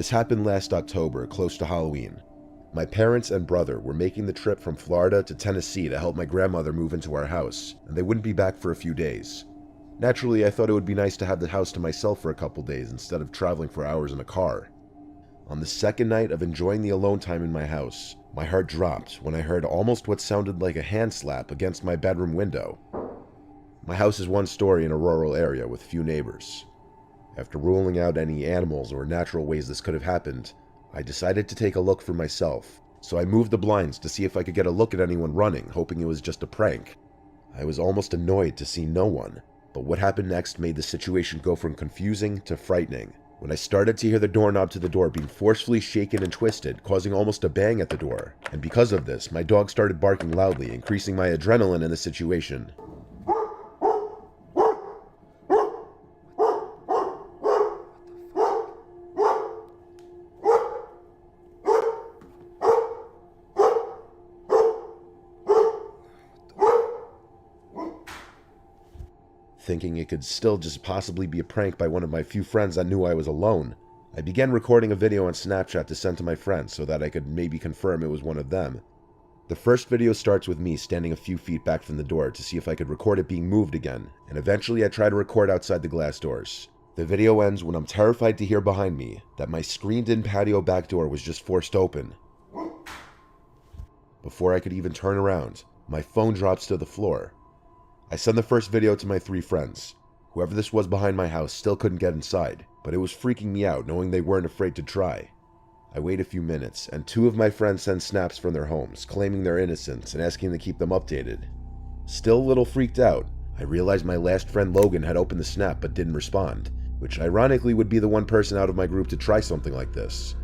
This happened last October, close to Halloween. My parents and brother were making the trip from Florida to Tennessee to help my grandmother move into our house, and they wouldn't be back for a few days. Naturally, I thought it would be nice to have the house to myself for a couple days instead of traveling for hours in a car. On the second night of enjoying the alone time in my house, my heart dropped when I heard almost what sounded like a hand slap against my bedroom window. My house is one story in a rural area with few neighbors. After ruling out any animals or natural ways this could have happened, I decided to take a look for myself, so I moved the blinds to see if I could get a look at anyone running, hoping it was just a prank. I was almost annoyed to see no one, but what happened next made the situation go from confusing to frightening. When I started to hear the doorknob to the door being forcefully shaken and twisted, causing almost a bang at the door, and because of this, my dog started barking loudly, increasing my adrenaline in the situation. Thinking it could still just possibly be a prank by one of my few friends that knew I was alone, I began recording a video on Snapchat to send to my friends so that I could maybe confirm it was one of them. The first video starts with me standing a few feet back from the door to see if I could record it being moved again, and eventually I try to record outside the glass doors. The video ends when I'm terrified to hear behind me that my screened-in patio back door was just forced open. Before I could even turn around, my phone drops to the floor. I send the first video to my 3 friends. Whoever this was behind my house still couldn't get inside, but it was freaking me out knowing they weren't afraid to try. I wait a few minutes, and 2 of my friends send snaps from their homes, claiming their innocence and asking to keep them updated. Still a little freaked out, I realized my last friend Logan had opened the snap but didn't respond, which ironically would be the one person out of my group to try something like this.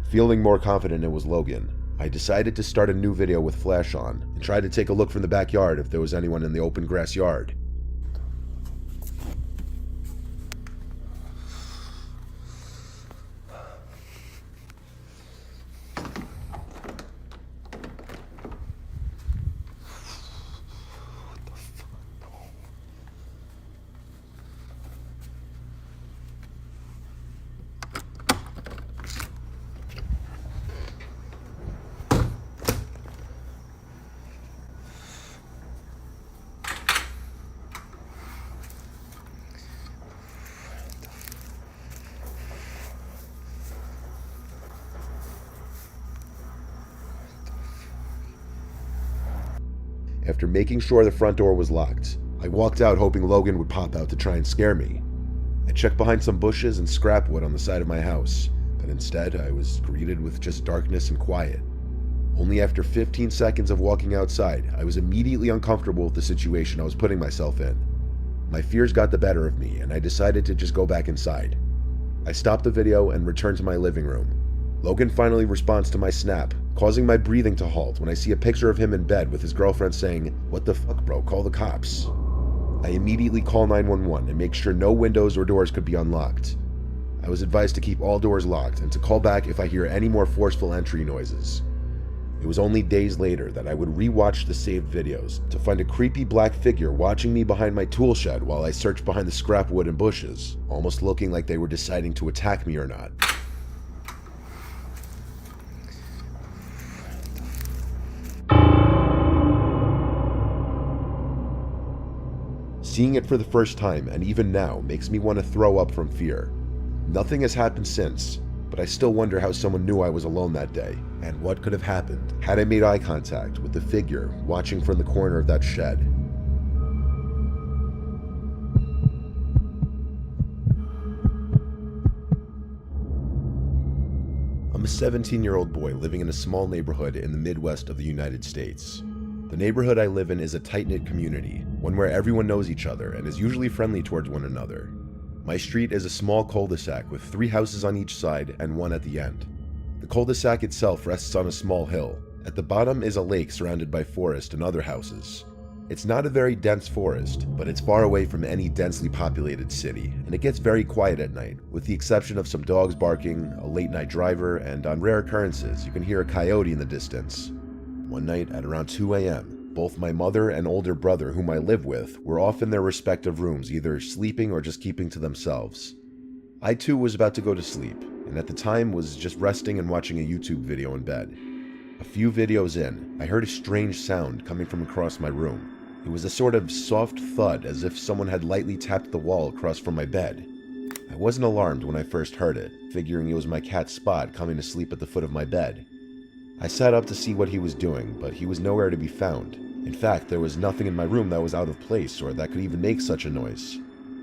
Feeling more confident it was Logan, I decided to start a new video with flash on and try to take a look from the backyard if there was anyone in the open grass yard. After making sure the front door was locked, I walked out hoping Logan would pop out to try and scare me. I checked behind some bushes and scrap wood on the side of my house, but instead I was greeted with just darkness and quiet. Only after 15 seconds of walking outside, I was immediately uncomfortable with the situation I was putting myself in. My fears got the better of me, and I decided to just go back inside. I stopped the video and returned to my living room. Logan finally responds to my snap, causing my breathing to halt when I see a picture of him in bed with his girlfriend saying, "What the fuck, bro, call the cops." I immediately call 911 and make sure no windows or doors could be unlocked. I was advised to keep all doors locked and to call back if I hear any more forceful entry noises. It was only days later that I would re-watch the saved videos to find a creepy black figure watching me behind my tool shed while I searched behind the scrap wood and bushes, almost looking like they were deciding to attack me or not. Seeing it for the first time, and even now, makes me want to throw up from fear. Nothing has happened since, but I still wonder how someone knew I was alone that day, and what could have happened had I made eye contact with the figure watching from the corner of that shed. I'm a 17-year-old boy living in a small neighborhood in the Midwest of the United States. The neighborhood I live in is a tight-knit community, one where everyone knows each other and is usually friendly towards one another. My street is a small cul-de-sac with 3 houses on each side and 1 at the end. The cul-de-sac itself rests on a small hill. At the bottom is a lake surrounded by forest and other houses. It's not a very dense forest, but it's far away from any densely populated city, and it gets very quiet at night, with the exception of some dogs barking, a late-night driver, and on rare occurrences, you can hear a coyote in the distance. One night at around 2 a.m., both my mother and older brother, whom I live with, were off in their respective rooms, either sleeping or just keeping to themselves. I too was about to go to sleep, and at the time was just resting and watching a YouTube video in bed. A few videos in, I heard a strange sound coming from across my room. It was a sort of soft thud, as if someone had lightly tapped the wall across from my bed. I wasn't alarmed when I first heard it, figuring it was my cat Spot coming to sleep at the foot of my bed. I sat up to see what he was doing, but he was nowhere to be found. In fact, there was nothing in my room that was out of place or that could even make such a noise.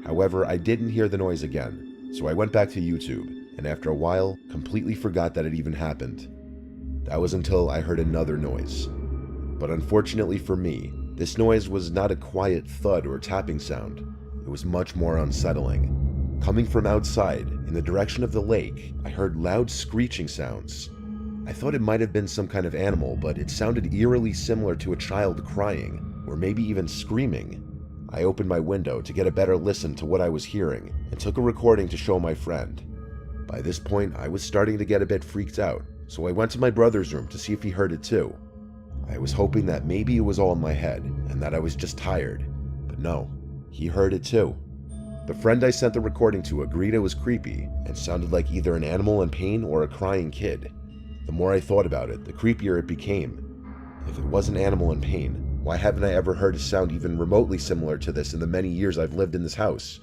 However, I didn't hear the noise again, so I went back to YouTube, and after a while, completely forgot that it even happened. That was until I heard another noise. But unfortunately for me, this noise was not a quiet thud or tapping sound. It was much more unsettling. Coming from outside, in the direction of the lake, I heard loud screeching sounds. I thought it might have been some kind of animal, but it sounded eerily similar to a child crying, or maybe even screaming. I opened my window to get a better listen to what I was hearing, and took a recording to show my friend. By this point, I was starting to get a bit freaked out, so I went to my brother's room to see if he heard it too. I was hoping that maybe it was all in my head, and that I was just tired, but no, he heard it too. The friend I sent the recording to agreed it was creepy, and sounded like either an animal in pain or a crying kid. The more I thought about it, the creepier it became. If it was an animal in pain, why haven't I ever heard a sound even remotely similar to this in the many years I've lived in this house?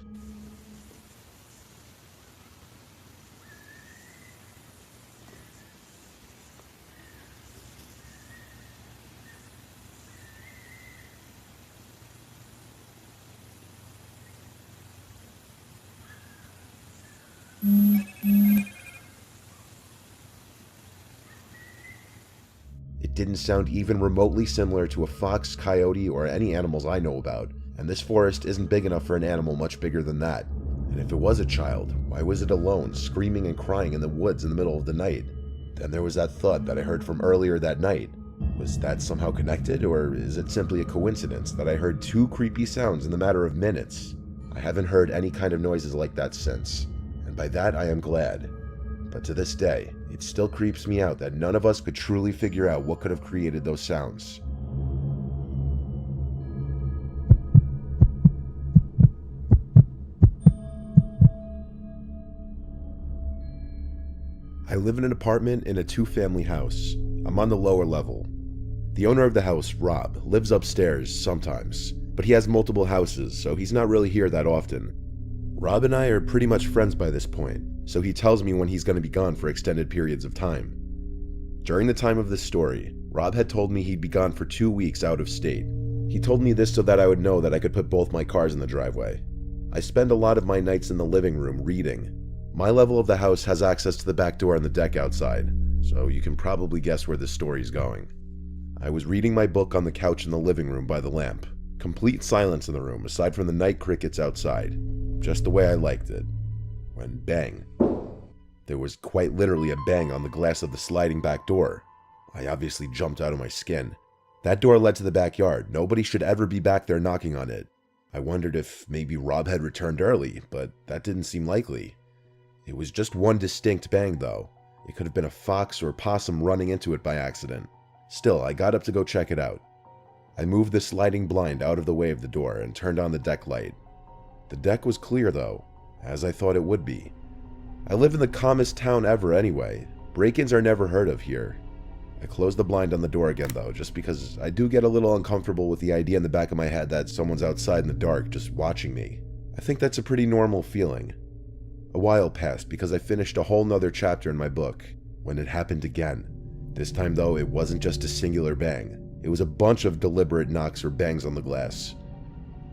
It didn't sound even remotely similar to a fox, coyote, or any animals I know about, and this forest isn't big enough for an animal much bigger than that. And if it was a child, why was it alone, screaming and crying in the woods in the middle of the night? Then there was that thud that I heard from earlier that night. Was that somehow connected, or is it simply a coincidence that I heard two creepy sounds in the matter of minutes? I haven't heard any kind of noises like that since, and by that I am glad. But to this day, it still creeps me out that none of us could truly figure out what could have created those sounds. I live in an apartment in a two-family house. I'm on the lower level. The owner of the house, Rob, lives upstairs sometimes, but he has multiple houses, so he's not really here that often. Rob and I are pretty much friends by this point, so he tells me when he's going to be gone for extended periods of time. During the time of this story, Rob had told me he'd be gone for 2 weeks out of state. He told me this so that I would know that I could put both my cars in the driveway. I spend a lot of my nights in the living room reading. My level of the house has access to the back door and the deck outside, so you can probably guess where this story's going. I was reading my book on the couch in the living room by the lamp. Complete silence in the room aside from the night crickets outside, just the way I liked it. When bang. There was quite literally a bang on the glass of the sliding back door. I obviously jumped out of my skin. That door led to the backyard. Nobody should ever be back there knocking on it. I wondered if maybe Rob had returned early, but that didn't seem likely. It was just one distinct bang though. It could have been a fox or a possum running into it by accident. Still, I got up to go check it out. I moved the sliding blind out of the way of the door and turned on the deck light. The deck was clear though, as I thought it would be. I live in the calmest town ever anyway. Break-ins are never heard of here. I closed the blind on the door again though, just because I do get a little uncomfortable with the idea in the back of my head that someone's outside in the dark just watching me. I think that's a pretty normal feeling. A while passed because I finished a whole nother chapter in my book, when it happened again. This time though, it wasn't just a singular bang. It was a bunch of deliberate knocks or bangs on the glass.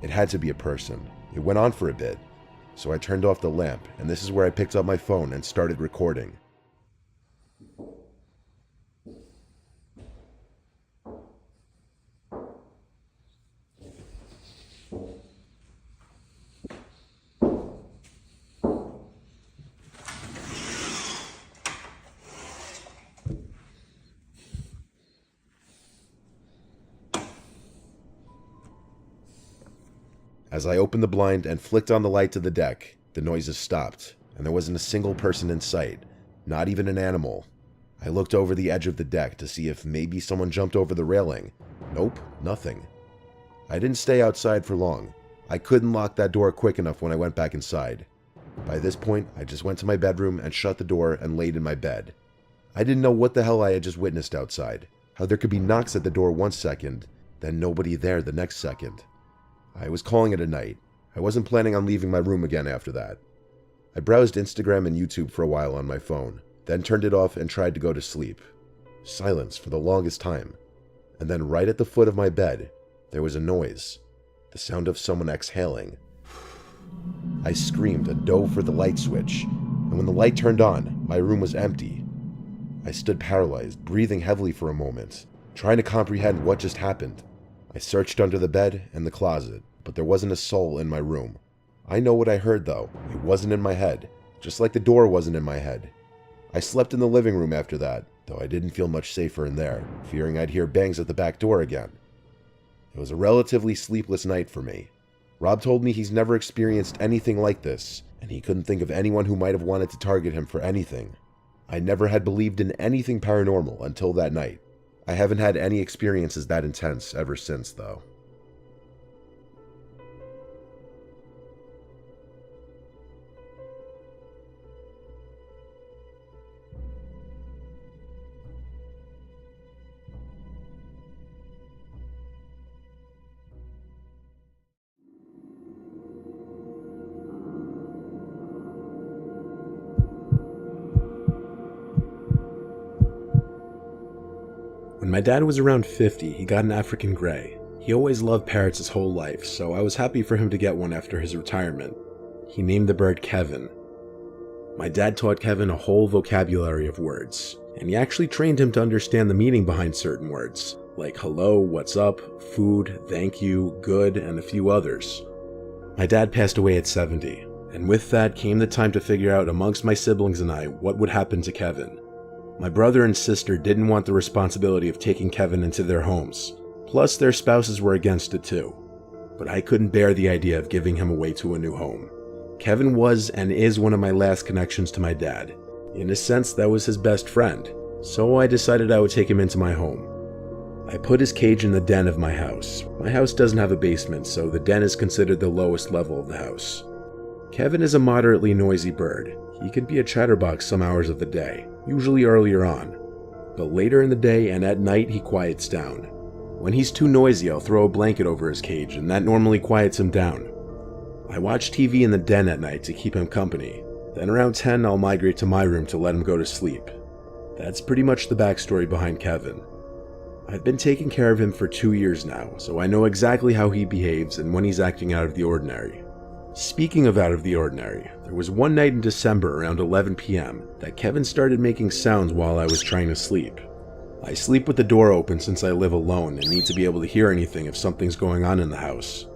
It had to be a person. It went on for a bit, so I turned off the lamp, and this is where I picked up my phone and started recording. As I opened the blind and flicked on the light to the deck, the noises stopped, and there wasn't a single person in sight, not even an animal. I looked over the edge of the deck to see if maybe someone jumped over the railing. Nope, nothing. I didn't stay outside for long. I couldn't lock that door quick enough when I went back inside. By this point, I just went to my bedroom and shut the door and laid in my bed. I didn't know what the hell I had just witnessed outside, how there could be knocks at the door one second, then nobody there the next second. I was calling it a night. I wasn't planning on leaving my room again after that. I browsed Instagram and YouTube for a while on my phone, then turned it off and tried to go to sleep. Silence for the longest time. And then right at the foot of my bed, there was a noise. The sound of someone exhaling. I screamed and dove for the light switch, and when the light turned on, my room was empty. I stood paralyzed, breathing heavily for a moment, trying to comprehend what just happened. I searched under the bed and the closet, but there wasn't a soul in my room. I know what I heard though. It wasn't in my head, just like the door wasn't in my head. I slept in the living room after that, though I didn't feel much safer in there, fearing I'd hear bangs at the back door again. It was a relatively sleepless night for me. Rob told me he's never experienced anything like this, and he couldn't think of anyone who might have wanted to target him for anything. I never had believed in anything paranormal until that night. I haven't had any experiences that intense ever since, though. When my dad was around 50, he got an African Grey. He always loved parrots his whole life, so I was happy for him to get one after his retirement. He named the bird Kevin. My dad taught Kevin a whole vocabulary of words, and he actually trained him to understand the meaning behind certain words, like hello, what's up, food, thank you, good, and a few others. My dad passed away at 70, and with that came the time to figure out amongst my siblings and I what would happen to Kevin. My brother and sister didn't want the responsibility of taking Kevin into their homes, plus their spouses were against it too. But I couldn't bear the idea of giving him away to a new home. Kevin was and is one of my last connections to my dad. In a sense, that was his best friend, so I decided I would take him into my home. I put his cage in the den of my house. My house doesn't have a basement, so the den is considered the lowest level of the house. Kevin is a moderately noisy bird. He can be a chatterbox some hours of the day, usually earlier on. But later in the day and at night he quiets down. When he's too noisy, I'll throw a blanket over his cage and that normally quiets him down. I watch TV in the den at night to keep him company. Then around 10 I'll migrate to my room to let him go to sleep. That's pretty much the backstory behind Kevin. I've been taking care of him for 2 years now, so I know exactly how he behaves and when he's acting out of the ordinary. Speaking of out of the ordinary, there was one night in December around 11 p.m. that Kevin started making sounds while I was trying to sleep. I sleep with the door open since I live alone and need to be able to hear anything if something's going on in the house.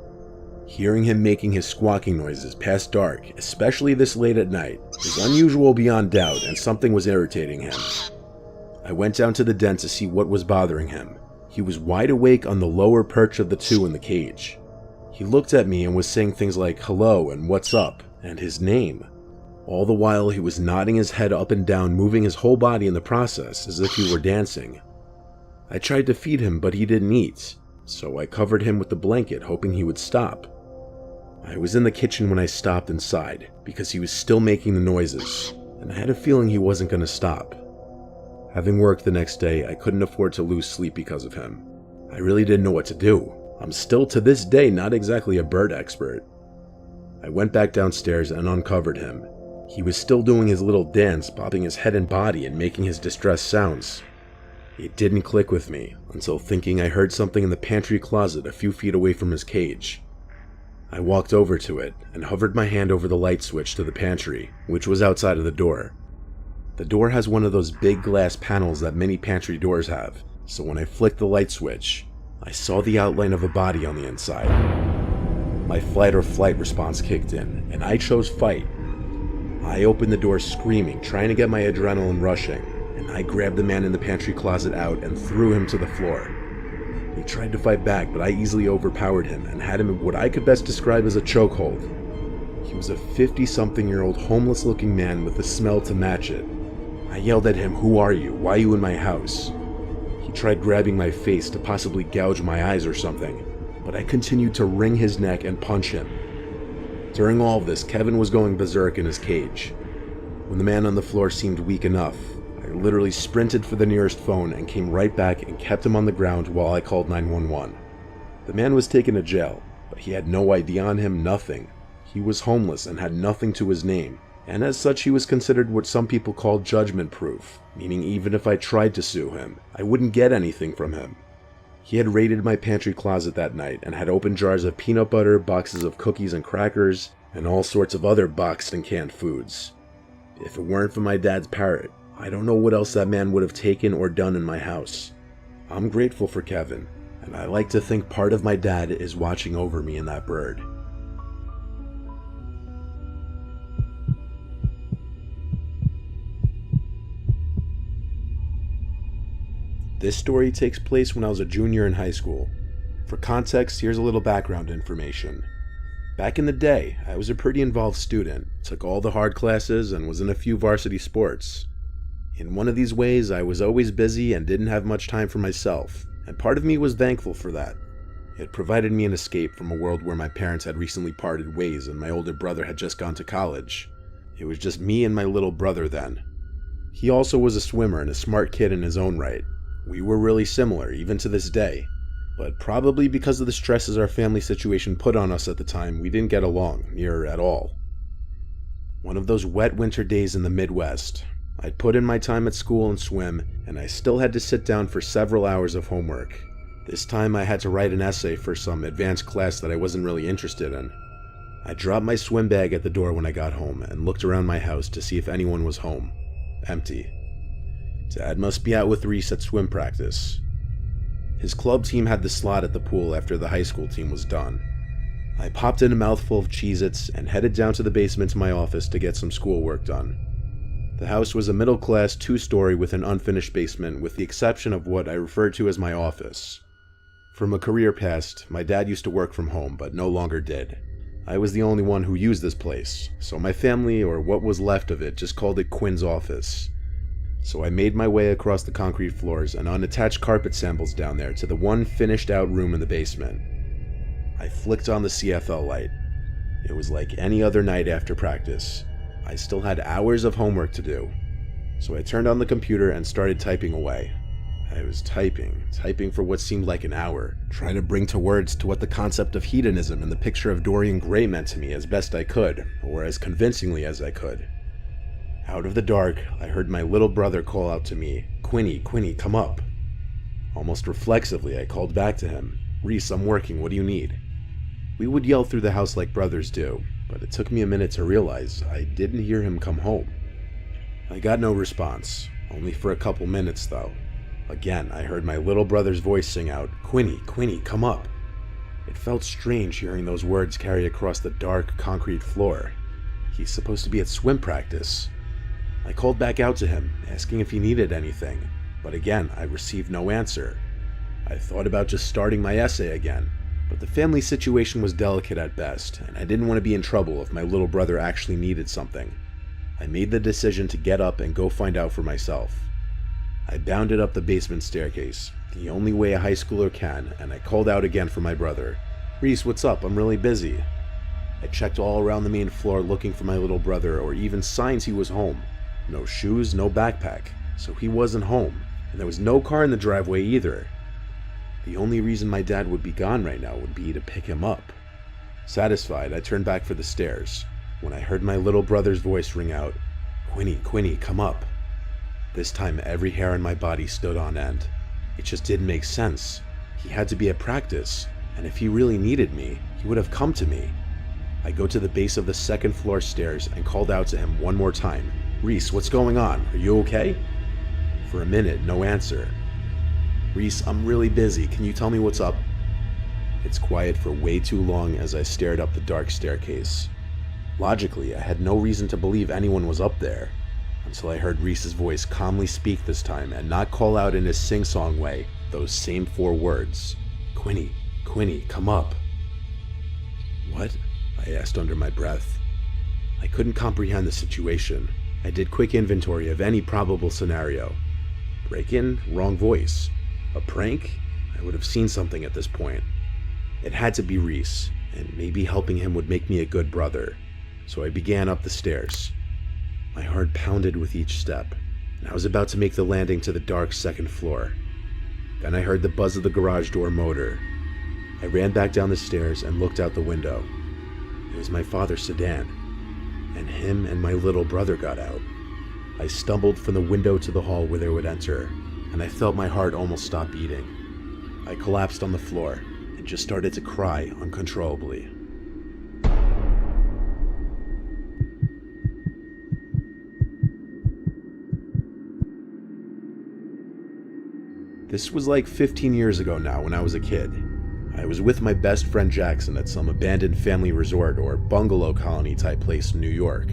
Hearing him making his squawking noises past dark, especially this late at night, is unusual beyond doubt and something was irritating him. I went down to the den to see what was bothering him. He was wide awake on the lower perch of the two in the cage. He looked at me and was saying things like hello and what's up and his name. All the while he was nodding his head up and down, moving his whole body in the process as if he were dancing. I tried to feed him, but he didn't eat, so I covered him with the blanket hoping he would stop. I was in the kitchen when I stopped inside because he was still making the noises, and I had a feeling he wasn't going to stop. Having work the next day, I couldn't afford to lose sleep because of him. I really didn't know what to do. I'm still to this day not exactly a bird expert. I went back downstairs and uncovered him. He was still doing his little dance, bobbing his head and body and making his distressed sounds. It didn't click with me until thinking I heard something in the pantry closet a few feet away from his cage. I walked over to it and hovered my hand over the light switch to the pantry, which was outside of the door. The door has one of those big glass panels that many pantry doors have, so when I flicked the light switch, I saw the outline of a body on the inside. My fight or flight response kicked in, and I chose fight. I opened the door screaming, trying to get my adrenaline rushing, and I grabbed the man in the pantry closet out and threw him to the floor. He tried to fight back, but I easily overpowered him and had him in what I could best describe as a chokehold. He was a 50-something-year-old homeless-looking man with the smell to match it. I yelled at him, "Who are you? Why are you in my house?" He tried grabbing my face to possibly gouge my eyes or something, but I continued to wring his neck and punch him. During all of this, Kevin was going berserk in his cage. When the man on the floor seemed weak enough, I literally sprinted for the nearest phone and came right back and kept him on the ground while I called 911. The man was taken to jail, but he had no ID on him, nothing. He was homeless and had nothing to his name, and as such he was considered what some people call judgment-proof, meaning even if I tried to sue him, I wouldn't get anything from him. He had raided my pantry closet that night and had opened jars of peanut butter, boxes of cookies and crackers, and all sorts of other boxed and canned foods. If it weren't for my dad's parrot, I don't know what else that man would have taken or done in my house. I'm grateful for Kevin, and I like to think part of my dad is watching over me in that bird. This story takes place when I was a junior in high school. For context, here's a little background information. Back in the day, I was a pretty involved student, took all the hard classes, and was in a few varsity sports. In one of these ways, I was always busy and didn't have much time for myself, and part of me was thankful for that. It provided me an escape from a world where my parents had recently parted ways and my older brother had just gone to college. It was just me and my little brother then. He also was a swimmer and a smart kid in his own right. We were really similar, even to this day. But probably because of the stresses our family situation put on us at the time, we didn't get along, near at all. One of those wet winter days in the Midwest, I'd put in my time at school and swim, and I still had to sit down for several hours of homework. This time I had to write an essay for some advanced class that I wasn't really interested in. I dropped my swim bag at the door when I got home and looked around my house to see if anyone was home. Empty. Dad must be out with Reese at swim practice. His club team had the slot at the pool after the high school team was done. I popped in a mouthful of Cheez-Its and headed down to the basement to my office to get some schoolwork done. The house was a middle-class 2-story with an unfinished basement, with the exception of what I referred to as my office. From a career past, my dad used to work from home, but no longer did. I was the only one who used this place, so my family, or what was left of it, just called it Quinn's office. So I made my way across the concrete floors and unattached carpet samples down there to the one finished out room in the basement. I flicked on the CFL light. It was like any other night after practice. I still had hours of homework to do. So I turned on the computer and started typing away. I was typing for what seemed like an hour, trying to bring to words to what the concept of hedonism and the picture of Dorian Gray meant to me as best I could, or as convincingly as I could. Out of the dark, I heard my little brother call out to me, "Quinny, Quinny, come up." Almost reflexively, I called back to him, "Reese, I'm working, what do you need?" We would yell through the house like brothers do, but it took me a minute to realize I didn't hear him come home. I got no response, only for a couple minutes though. Again, I heard my little brother's voice sing out, "Quinny, Quinny, come up." It felt strange hearing those words carry across the dark, concrete floor. He's supposed to be at swim practice. I called back out to him, asking if he needed anything, but again, I received no answer. I thought about just starting my essay again, but the family situation was delicate at best, and I didn't want to be in trouble if my little brother actually needed something. I made the decision to get up and go find out for myself. I bounded up the basement staircase, the only way a high schooler can, and I called out again for my brother. "Reese, what's up? I'm really busy." I checked all around the main floor looking for my little brother, or even signs he was home. No shoes, no backpack, so he wasn't home, and there was no car in the driveway either. The only reason my dad would be gone right now would be to pick him up. Satisfied, I turned back for the stairs, when I heard my little brother's voice ring out, "Quinny, Quinny, come up." This time every hair on my body stood on end. It just didn't make sense. He had to be at practice, and if he really needed me, he would have come to me. I go to the base of the second floor stairs and called out to him one more time, "Reese, what's going on? Are you okay?" For a minute, no answer. "Reese, I'm really busy. Can you tell me what's up?" It's quiet for way too long as I stared up the dark staircase. Logically, I had no reason to believe anyone was up there, until I heard Reese's voice calmly speak this time and not call out in his sing-song way those same 4 words. "Quinny, Quinny, come up." "What?" I asked under my breath. I couldn't comprehend the situation. I did quick inventory of any probable scenario. Break-in? Wrong voice. A prank? I would have seen something at this point. It had to be Reese, and maybe helping him would make me a good brother. So I began up the stairs. My heart pounded with each step, and I was about to make the landing to the dark second floor. Then I heard the buzz of the garage door motor. I ran back down the stairs and looked out the window. It was my father's sedan, and him and my little brother got out. I stumbled from the window to the hall where they would enter, and I felt my heart almost stop beating. I collapsed on the floor and just started to cry uncontrollably. This was like 15 years ago now when I was a kid. I was with my best friend Jackson at some abandoned family resort or bungalow colony type place in New York.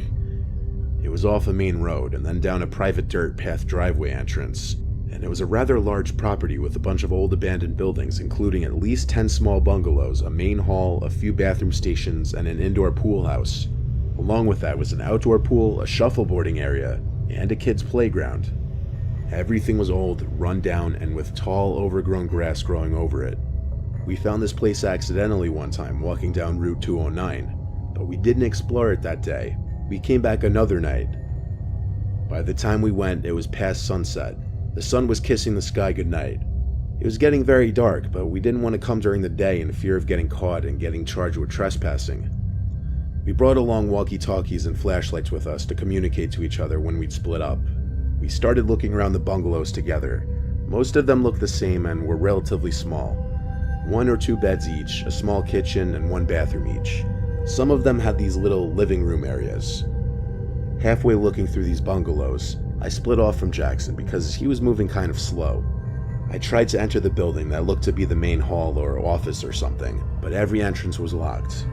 It was off a main road and then down a private dirt path driveway entrance, and it was a rather large property with a bunch of old abandoned buildings including at least 10 small bungalows, a main hall, a few bathroom stations, and an indoor pool house. Along with that was an outdoor pool, a shuffleboarding area, and a kid's playground. Everything was old, run down, and with tall, overgrown grass growing over it. We found this place accidentally one time walking down Route 209, but we didn't explore it that day. We came back another night. By the time we went, it was past sunset. The sun was kissing the sky goodnight. It was getting very dark, but we didn't want to come during the day in fear of getting caught and getting charged with trespassing. We brought along walkie-talkies and flashlights with us to communicate to each other when we'd split up. We started looking around the bungalows together. Most of them looked the same and were relatively small. 1 or 2 beds each, a small kitchen, and 1 bathroom each. Some of them had these little living room areas. Halfway looking through these bungalows, I split off from Jackson because he was moving kind of slow. I tried to enter the building that looked to be the main hall or office or something, but every entrance was locked.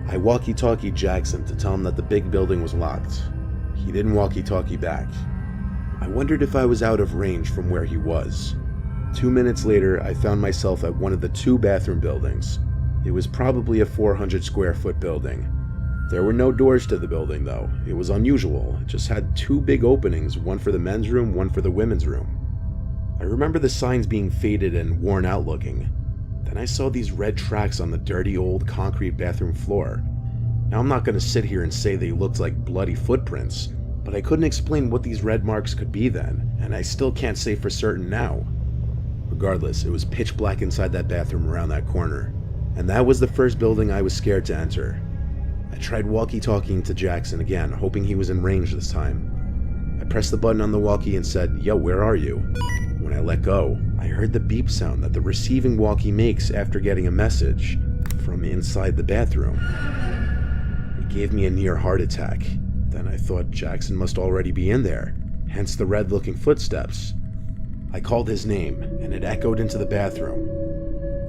I walkie-talkied Jackson to tell him that the big building was locked. He didn't walkie-talkie back. I wondered if I was out of range from where he was. 2 minutes later, I found myself at one of the 2 bathroom buildings. It was probably a 400 square foot building. There were no doors to the building though. It was unusual. It just had 2 big openings, one for the men's room, one for the women's room. I remember the signs being faded and worn out looking. Then I saw these red tracks on the dirty old concrete bathroom floor. Now I'm not going to sit here and say they looked like bloody footprints, but I couldn't explain what these red marks could be then, and I still can't say for certain now. Regardless, it was pitch black inside that bathroom around that corner, and that was the first building I was scared to enter. I tried walkie-talkieing to Jackson again, hoping he was in range this time. I pressed the button on the walkie and said, "Yo, where are you?" When I let go, I heard the beep sound that the receiving walkie makes after getting a message from inside the bathroom. It gave me a near heart attack. Then I thought Jackson must already be in there, hence the red-looking footsteps. I called his name, and it echoed into the bathroom.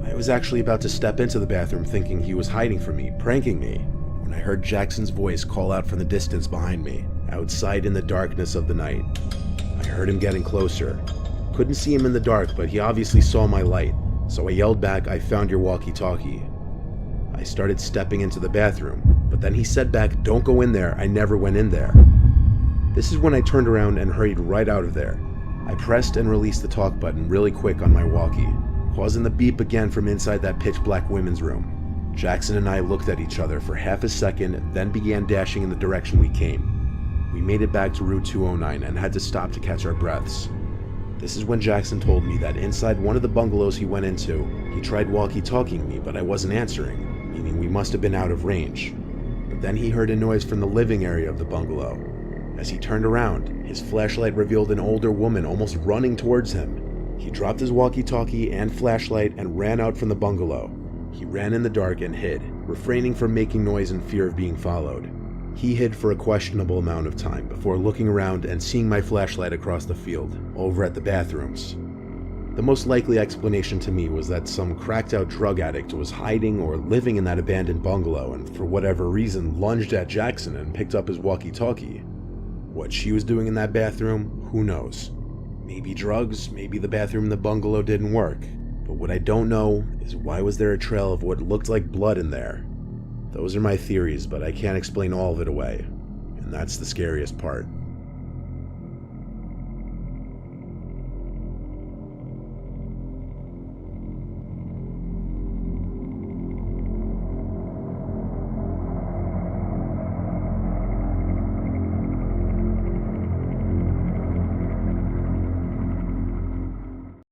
I was actually about to step into the bathroom thinking he was hiding from me, pranking me, when I heard Jackson's voice call out from the distance behind me, outside in the darkness of the night. I heard him getting closer. Couldn't see him in the dark, but he obviously saw my light, so I yelled back, "I found your walkie-talkie." I started stepping into the bathroom, but then he said back, "Don't go in there, I never went in there." This is when I turned around and hurried right out of there. I pressed and released the talk button really quick on my walkie, causing the beep again from inside that pitch-black women's room. Jackson and I looked at each other for half a second, then began dashing in the direction we came. We made it back to Route 209 and had to stop to catch our breaths. This is when Jackson told me that inside one of the bungalows he went into, he tried walkie-talkieing me, but I wasn't answering, meaning we must have been out of range. But then he heard a noise from the living area of the bungalow. As he turned around, his flashlight revealed an older woman almost running towards him. He dropped his walkie-talkie and flashlight and ran out from the bungalow. He ran in the dark and hid, refraining from making noise in fear of being followed. He hid for a questionable amount of time before looking around and seeing my flashlight across the field, over at the bathrooms. The most likely explanation to me was that some cracked-out drug addict was hiding or living in that abandoned bungalow and for whatever reason lunged at Jackson and picked up his walkie-talkie. What she was doing in that bathroom, who knows? Maybe drugs, maybe the bathroom in the bungalow didn't work. But what I don't know is why was there a trail of what looked like blood in there? Those are my theories, but I can't explain all of it away. And that's the scariest part.